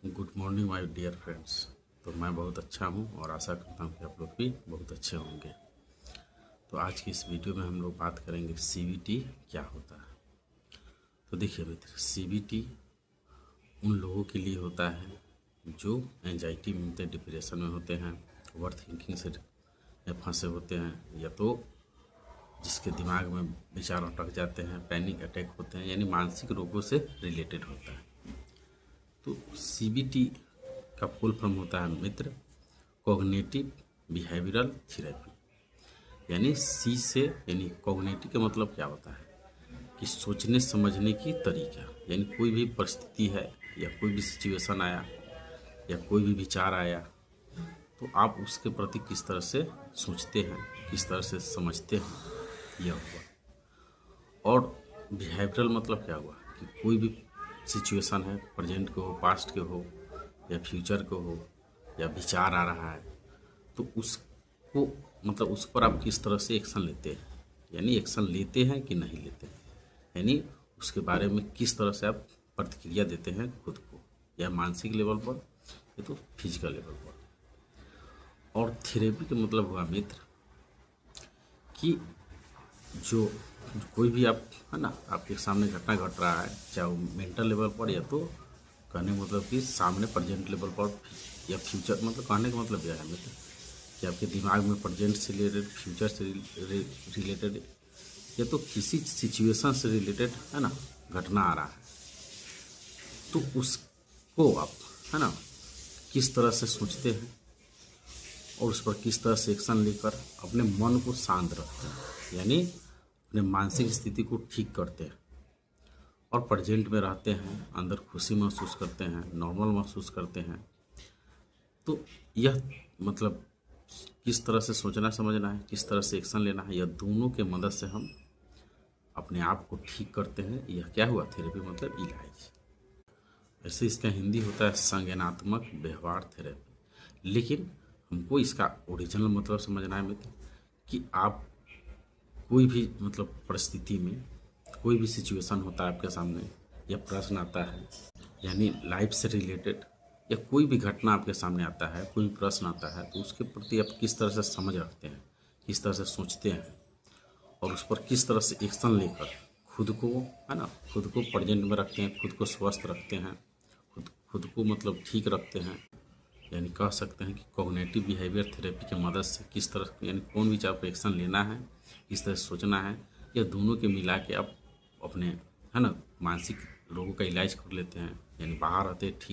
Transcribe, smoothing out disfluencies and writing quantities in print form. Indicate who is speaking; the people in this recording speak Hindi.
Speaker 1: Good morning my dear friends. तो मैं बहुत अच्छा हूँ और आशा करता हूँ कि आप लोग भी बहुत अच्छे होंगे। तो आज की इस वीडियो में हम लोग बात करेंगे सीबीटी क्या होता है। तो देखिए मित्र, सीबीटी उन लोगों के लिए होता है जो एंजाइटी में होते हैं, डिप्रेशन में होते हैं, ओवर थिंकिंग से फंसे होते हैं, या तो जिसके दिमाग में विचार अटक जाते हैं, पैनिक अटैक होते हैं, यानी मानसिक रोगों से रिलेटेड होता है। तो सीबीटी का फुल फॉर्म होता है मित्र कॉग्निटिव बिहेवियरल थेरेपी। यानी सी से, यानी कॉग्निटिव का मतलब क्या होता है कि सोचने समझने की तरीका। यानी कोई भी परिस्थिति है या कोई भी सिचुएशन आया या कोई भी विचार आया, तो आप उसके प्रति किस तरह से सोचते हैं, किस तरह से समझते हैं, यह हुआ। और बिहेवियरल मतलब क्या हुआ कि कोई भी सिचुएशन है, प्रेजेंट के हो, पास्ट के हो, या फ्यूचर को हो, या विचार आ रहा है, तो उसको मतलब उस पर आप किस तरह से एक्शन लेते हैं। यानी एक्शन लेते हैं कि नहीं लेते हैं, यानी उसके बारे में किस तरह से आप प्रतिक्रिया देते हैं खुद को, या मानसिक लेवल पर या तो फिजिकल लेवल पर। और थेरेपी का मतलब हुआ मित्र कि जो कोई भी आप है ना, आपके सामने घटना घट रहा है, चाहे वो मेंटल लेवल पर या तो कहने का मतलब कि सामने प्रेजेंट लेवल पर या फ्यूचर, मतलब कहने का मतलब यह है मित्र कि आपके दिमाग में प्रेजेंट से रिलेटेड, फ्यूचर से रिलेटेड, या तो किसी सिचुएशन से रिलेटेड है ना घटना आ रहा है, तो उसको आप है ना किस तरह से सोचते हैं और उस पर किस तरह से एक्शन लेकर अपने मन को शांत रखते हैं, यानी अपने मानसिक स्थिति को ठीक करते हैं और प्रेजेंट में रहते हैं, अंदर खुशी महसूस करते हैं, नॉर्मल महसूस करते हैं। तो यह मतलब किस तरह से सोचना समझना है, किस तरह से एक्शन लेना है, यह दोनों के मदद से हम अपने आप को ठीक करते हैं। यह क्या हुआ, थेरेपी मतलब इलाज। ऐसे इसका हिंदी होता है संज्ञानात्मक व्यवहार थेरेपी। लेकिन हमको इसका ओरिजिनल मतलब समझना है मित्र कि आप कोई भी मतलब परिस्थिति में, कोई भी सिचुएशन होता है आपके सामने, या प्रश्न आता है, यानी लाइफ से रिलेटेड, या कोई भी घटना आपके सामने आता है, कोई भी प्रश्न आता है, तो उसके प्रति आप किस तरह से समझ रखते हैं, किस तरह से सोचते हैं, और उस पर किस तरह से एक्शन लेकर खुद को है ना, खुद को प्रेजेंट में रखते हैं, खुद को स्वस्थ रखते हैं, खुद को मतलब ठीक रखते हैं। यानी कह सकते हैं कि कॉग्निटिव बिहेवियर थेरेपी की मदद से किस तरह, यानी कौन विचार पर एक्शन लेना है, किस तरह से सोचना है, यह दोनों के मिला के आप अपने है ना मानसिक रोगों का इलाज कर लेते हैं, यानी बाहर आते ठीक